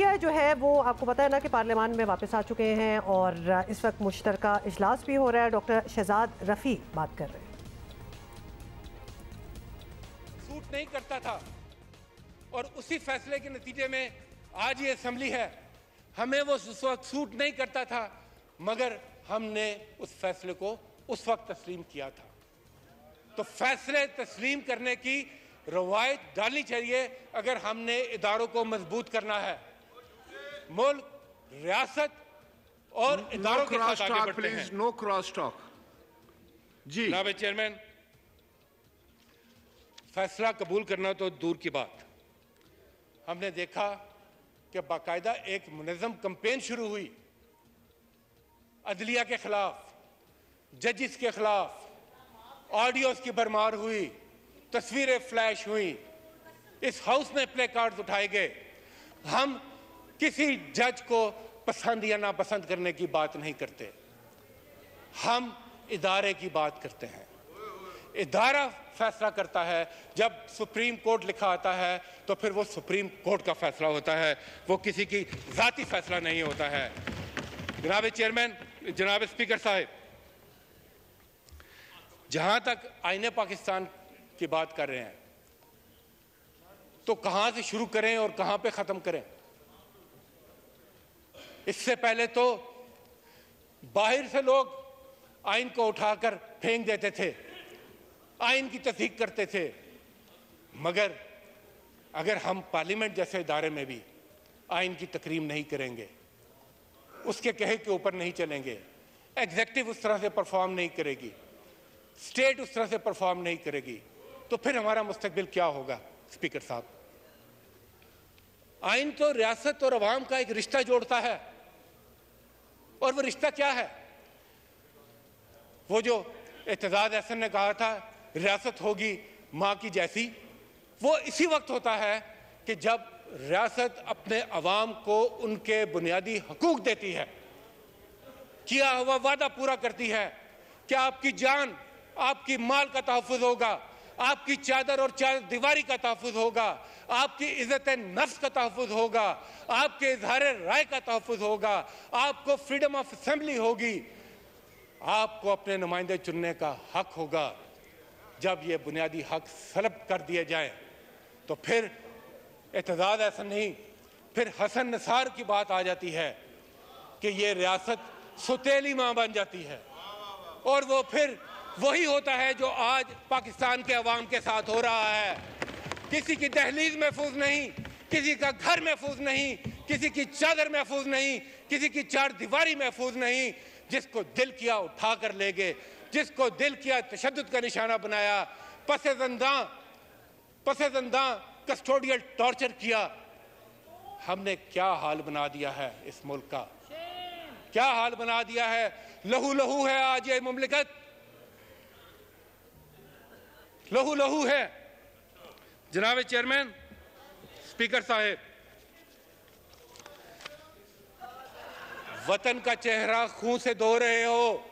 PTI जो है वो आपको पता है ना कि पार्लियामान में वापस आ चुके हैं और इस वक्त मुश्तरका इजलास भी हो रहा है। डॉक्टर शहजाद रफ़ी बात कर रहे हैं। सूट नहीं करता था और उसी फैसले के नतीजे में आज ये असेंबली है। हमें वो उस वक्त सूट नहीं करता था, मगर हमने उस फैसले को उस वक्त तस्लीम किया था। तो फैसले तस्लीम करने की रवायत डालनी चाहिए अगर हमने इदारों को मजबूत करना है। मुल्क, रियासत और इदारों के साथ आगे बढ़ते हैं। No cross talk. जी जनाब चेयरमैन, फैसला कबूल करना तो दूर की बात, हमने देखा कि बाकायदा एक मुनज़्ज़म कैंपेन शुरू हुई अदलिया के खिलाफ, जजिस के खिलाफ, ऑडियोज की भरमार हुई, तस्वीरें फ्लैश हुई, इस हाउस में प्ले कार्ड्स उठाए गए। हम किसी जज को पसंद या नापसंद करने की बात नहीं करते, हम इदारे की बात करते हैं। इदारा फैसला करता है। जब सुप्रीम कोर्ट लिखा आता है तो फिर वो सुप्रीम कोर्ट का फैसला होता है, वो किसी की जाती फैसला नहीं होता है। जनाब चेयरमैन, जनाब स्पीकर साहब, जहां तक आईने पाकिस्तान की बात कर रहे हैं तो कहां से शुरू करें और कहां पे खत्म करें? इससे पहले तो बाहर से लोग आइन को उठाकर फेंक देते थे, आइन की तस्दीक करते थे, मगर अगर हम पार्लियामेंट जैसे इदारे में भी आइन की तकरीम नहीं करेंगे, उसके कहे के ऊपर नहीं चलेंगे, एग्जीक्यूटिव उस तरह से परफॉर्म नहीं करेगी, स्टेट उस तरह से परफॉर्म नहीं करेगी, तो फिर हमारा मुस्तकबिल क्या होगा? स्पीकर साहब, आइन तो रियासत और अवाम का एक रिश्ता जोड़ता है, और वो रिश्ता क्या है? वो जो एतजाज अहसन ने कहा था रियासत होगी माँ की जैसी, वो इसी वक्त होता है कि जब रियासत अपने अवाम को उनके बुनियादी हकूक देती है, किया हुआ वादा पूरा करती है कि आपकी जान, आपकी माल का तहफ़्फ़ुज़ होगा, आपकी चादर और चादर दीवारी का तहफ़्फ़ुज़ होगा, आपकी इज़्ज़त नफ्स का तहफ़्फ़ुज़ होगा, आपके इज़हार राय का तहफ़्फ़ुज़ होगा, आपको फ्रीडम ऑफ असेंबली होगी, आपको अपने नुमाइंदे चुनने का हक होगा। जब ये बुनियादी हक सलब कर दिए जाए तो फिर एतजाज ऐसा नहीं, फिर हसन निसार की बात आ जाती है कि ये रियासत सुतेली माँ बन जाती है, और वो फिर वही होता है जो आज पाकिस्तान के अवाम के साथ हो रहा है। किसी की दहलीज महफूज नहीं, किसी का घर महफूज नहीं, किसी की चादर महफूज नहीं, किसी की चार दीवारी महफूज नहीं। जिसको दिल किया उठा कर ले गए, जिसको दिल किया तशद्दुद का निशाना बनाया, पसे-ज़ंदा कस्टोडियल टॉर्चर किया। हमने क्या हाल बना दिया है इस मुल्क का, क्या हाल बना दिया है। लहू लहू है आज ये मुमलिकत, लहू लहू है। जनाब चेयरमैन, स्पीकर साहब, वतन का चेहरा खून से धो रहे हो,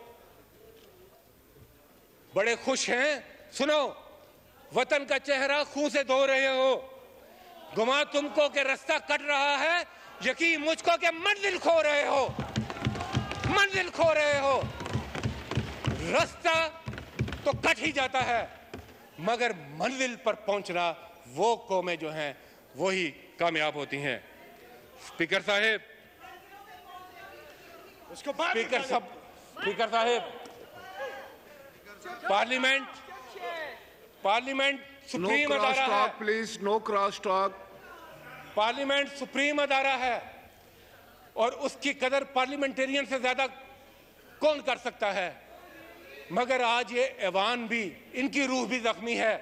बड़े खुश हैं? सुनो, वतन का चेहरा खून से धो रहे हो, गुमा तुमको के रास्ता कट रहा है, यकीन मुझको के मंजिल खो रहे हो, मंजिल खो रहे हो। रास्ता तो कट ही जाता है, मगर मंजिल पर पहुंचना वो कौमें जो हैं वही कामयाब होती हैं। स्पीकर साहब, स्पीकर साहब, पार्लियामेंट सुप्रीम अदारा है। Please, no cross talk. Parliament supreme अदारा है और उसकी कदर पार्लियामेंटेरियन से ज्यादा कौन कर सकता है? मगर आज ये ऐवान भी, इनकी रूह भी जख्मी है,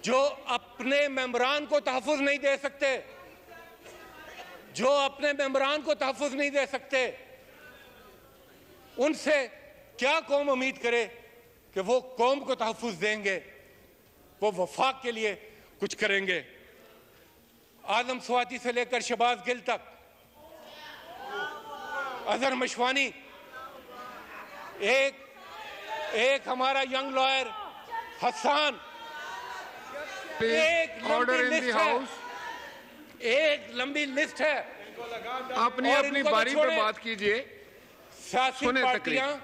जो अपने मेंबरान को तहफ़्फ़ुज़ नहीं दे सकते, जो अपने मेंबरान को तहफ़्फ़ुज़ नहीं दे सकते, उनसे क्या कौम उम्मीद करे कि वो कौम को तहफ़्फ़ुज़ देंगे, वो वफाक के लिए कुछ करेंगे। आदम स्वाति से लेकर शहबाज गिल तक, अजहर मशवानी, एक हमारा यंग लॉयर हसन, एक एक लंबी लिस्ट है। अपनी और अपनी इनको तो बारी पर छोड़ें। बात कीजिए। सियासी सुने पार्टियां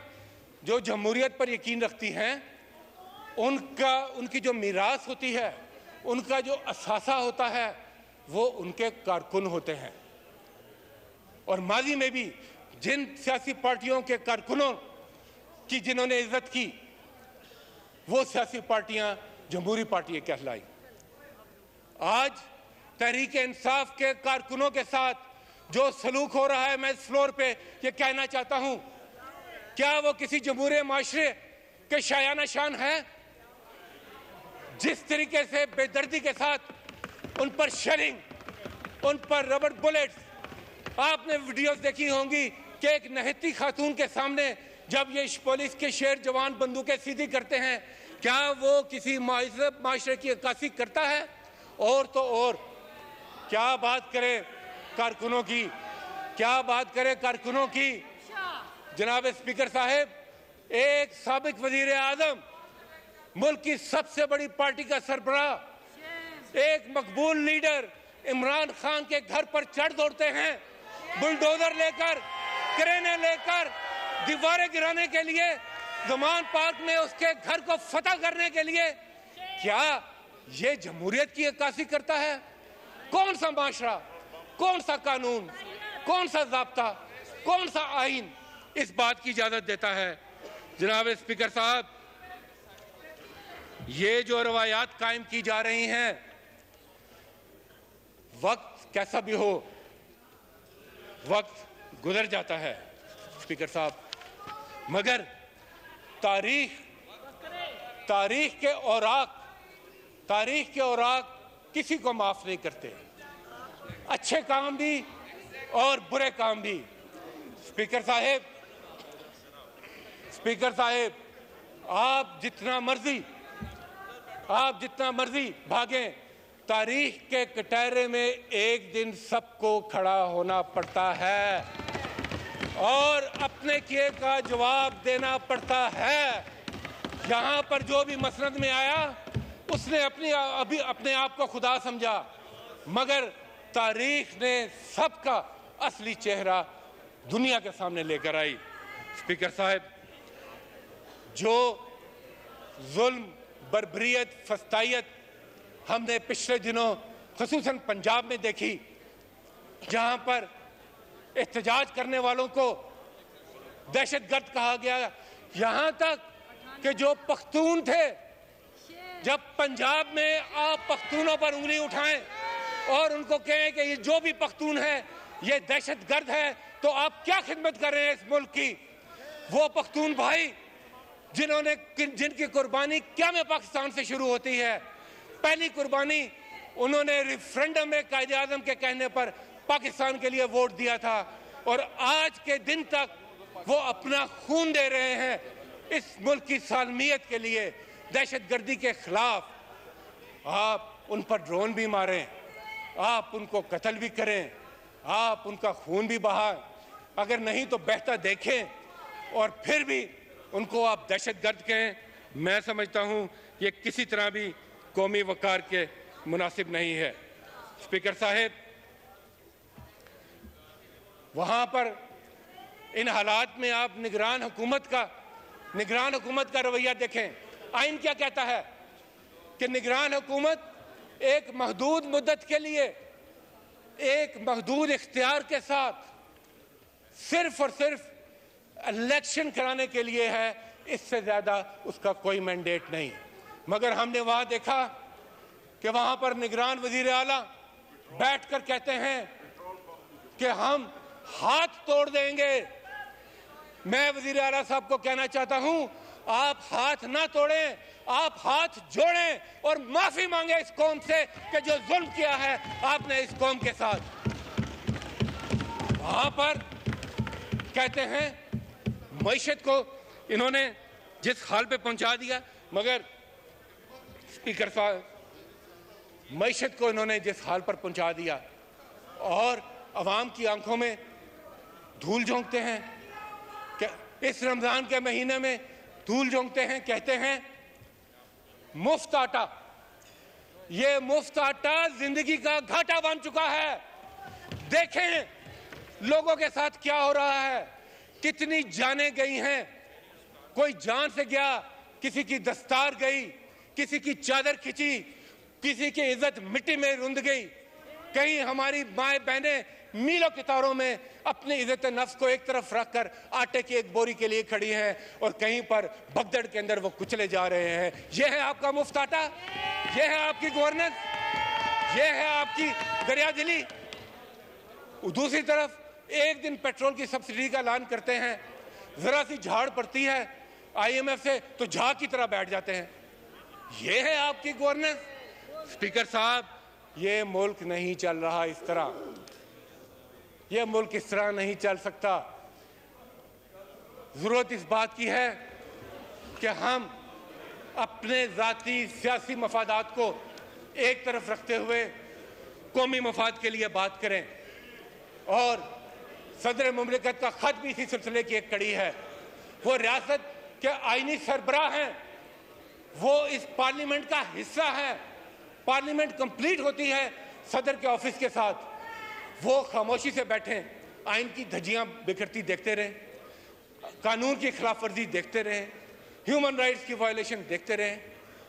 जो जमहूरियत पर यकीन रखती हैं, उनकी जो मीरास होती है, उनका जो असासा होता है, वो उनके कारकुन होते हैं। और माजी में भी जिन सियासी पार्टियों के कारकुनों की जिन्होंने इज्जत की, वो सियासी पार्टियां जमहूरी पार्टियां कहलाई। आज तहरीक इंसाफ के कारकुनों के साथ जो सलूक हो रहा है, मैं इस फ्लोर पे ये कहना चाहता हूं, क्या वो किसी जमहूरी माशरे के शायाना शान है? जिस तरीके से बेदर्दी के साथ उन पर शेलिंग, उन पर रबर बुलेट्स, आपने वीडियोस देखी होंगी कि एक नहती खातून के सामने जब ये पुलिस के शेर जवान बंदूकें सीधी करते हैं, क्या वो किसी माशरे की अक्कासी करता है? और तो और क्या बात करें कारकुनों की, क्या बात करें कारकुनों की। जनाब स्पीकर साहब, एक साबिक वजीर आजम, मुल्क की सबसे बड़ी पार्टी का सरबराह, एक मकबूल लीडर इमरान खान के घर पर चढ़ दौड़ते हैं, बुलडोजर लेकर, क्रेनें लेकर, दीवारें गिराने के लिए, जमान पार्क में उसके घर को फतह करने के लिए। क्या ये जमहूरियत की अक्कासी करता है? कौन सा माशरा, कौन सा कानून, कौन सा ज़ाब्ता, कौन सा आइन इस बात की इजाजत देता है? जनाब स्पीकर साहब, ये जो रवायात कायम की जा रही हैं, वक्त कैसा भी हो, वक्त गुजर जाता है स्पीकर साहब, मगर तारीख के औराक किसी को माफ नहीं करते, अच्छे काम भी और बुरे काम भी। स्पीकर साहेब, आप जितना मर्जी भागें, तारीख के कटहरे में एक दिन सबको खड़ा होना पड़ता है और अपने किए का जवाब देना पड़ता है। यहाँ पर जो भी मसनद में आया, उसने अपने आप को खुदा समझा, मगर तारीख ने सबका असली चेहरा दुनिया के सामने लेकर आई। स्पीकर साहब, जो जुल्म, बर्बरियत, फस्तायत हमने पिछले दिनों खुसूसन पंजाब में देखी, जहां पर एहतजाज करने वालों को दहशतगर्द कहा गया, यहां तक कि जो पख्तून थे, जब पंजाब में आप पख्तूनों पर उंगली उठाएं और उनको कहें कि ये जो भी पख्तून है ये दहशतगर्द है, तो आप क्या खिदमत कर रहे हैं इस मुल्क की? वो पख्तून भाई जिनकी कुर्बानी क्या में पाकिस्तान से शुरू होती है। पहली कुर्बानी उन्होंने रेफरेंडम में कायदे आज़म के कहने पर पाकिस्तान के लिए वोट दिया था, और आज के दिन तक वो अपना खून दे रहे हैं इस मुल्क की सालमियत के लिए, दहशतगर्दी के खिलाफ। आप उन पर ड्रोन भी मारें, आप उनको कत्ल भी करें, आप उनका खून भी बहाएं, अगर नहीं तो बहता देखें और फिर भी उनको आप दहशतगर्द कहें, मैं समझता हूं ये किसी तरह भी कौमी वकार के मुनासिब नहीं है। स्पीकर साहब, वहां पर इन हालात में आप निगरान हुकूमत का रवैया देखें। आइन क्या कहता है कि निगरान हुकूमत एक महदूद मुद्दत के लिए, एक महदूद इख्तियार के साथ सिर्फ और सिर्फ इलेक्शन कराने के लिए है, इससे ज्यादा उसका कोई मैंडेट नहीं। मगर हमने वहां देखा कि वहां पर निगरान वजीर आला बैठकर कहते हैं कि हम हाथ तोड़ देंगे। मैं वजीर आला साहब को कहना चाहता हूं, आप हाथ ना तोड़ें, आप हाथ जोड़ें और माफी मांगे इस कौम से कि जो जुल्म किया है आपने इस कौम के साथ। वहां पर कहते हैं मईशत को इन्होंने जिस हाल पे पहुंचा दिया, मगर स्पीकर साहब, मईशत को इन्होंने जिस हाल पर पहुंचा दिया और अवाम की आंखों में धूल झोंकते हैं कि इस रमजान के महीने में धूल झोंकते हैं, कहते हैं मुफ्त आटा, ये मुफ्त आटा जिंदगी का घाटा बन चुका है। देखें लोगों के साथ क्या हो रहा है, कितनी जानें गई हैं। कोई जान से गया, किसी की दस्तार गई, किसी की चादर खिंची, किसी की इज्जत मिट्टी में रुंध गई। कहीं हमारी माए बहनें मीलों की तारों में अपनी इज्जत नफ्स को एक तरफ रखकर आटे की एक बोरी के लिए खड़ी हैं और कहीं पर भगदड़ के अंदर वो कुचले जा रहे हैं। ये है आपका मुफ्त आटा, ये है आपकी गवर्नेंस, ये है आपकी दरियादिली। दूसरी तरफ एक दिन पेट्रोल की सब्सिडी का ऐलान करते हैं, जरा सी झाड़ पड़ती है IMF से तो झाग की तरह बैठ जाते हैं। ये है आपकी गवर्नेंस। स्पीकर साहब, ये मुल्क नहीं चल रहा इस तरह, ये मुल्क इस तरह नहीं चल सकता। जरूरत इस बात की है कि हम अपने जाती सियासी मफादात को एक तरफ रखते हुए कौमी मफाद के लिए बात करें। और सदर मुमलिकत का खत भी इसी सिलसिले की एक कड़ी है। वो रियासत के आईनी सरबराह हैं, वो इस पार्लियामेंट का हिस्सा है। पार्लियामेंट कंप्लीट होती है सदर के ऑफिस के साथ, वो खामोशी से बैठे आइन की धज्जियां बिखरती देखते रहे, कानून की खिलाफ वर्जी देखते रहे, ह्यूमन राइट्स की वायलेशन देखते रहे,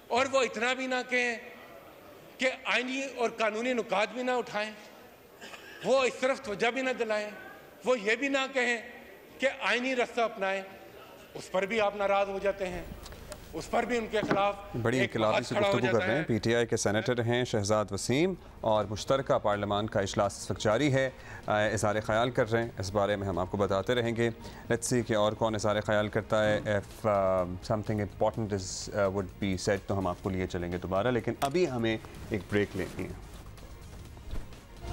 और वो इतना भी ना कहें कि आइनी और कानूनी नुकात भी ना उठाएं, वो इस तरफ तवज्जो भी ना दिलाएं, वो ये भी ना कहें कि आइनी रास्ता अपनाएं। उस पर भी आप नाराज हो जाते हैं, उस पर भी उनके खिलाफ बड़ी इनकलाबी से गुफ्तगू कर रहे हैं। PTI के सेनेटर हैं शहजाद वसीम, और मुश्तरका पार्लियामान का इजलास इस वक्त जारी है। इज़हार ख्याल कर रहे हैं, इस बारे में हम आपको बताते रहेंगे। लेट्स सी कि और कौन इज़हार ख्याल करता है। If something important is would be said तो हम आपको लिए चलेंगे दोबारा, लेकिन अभी हमें एक ब्रेक लेनी है।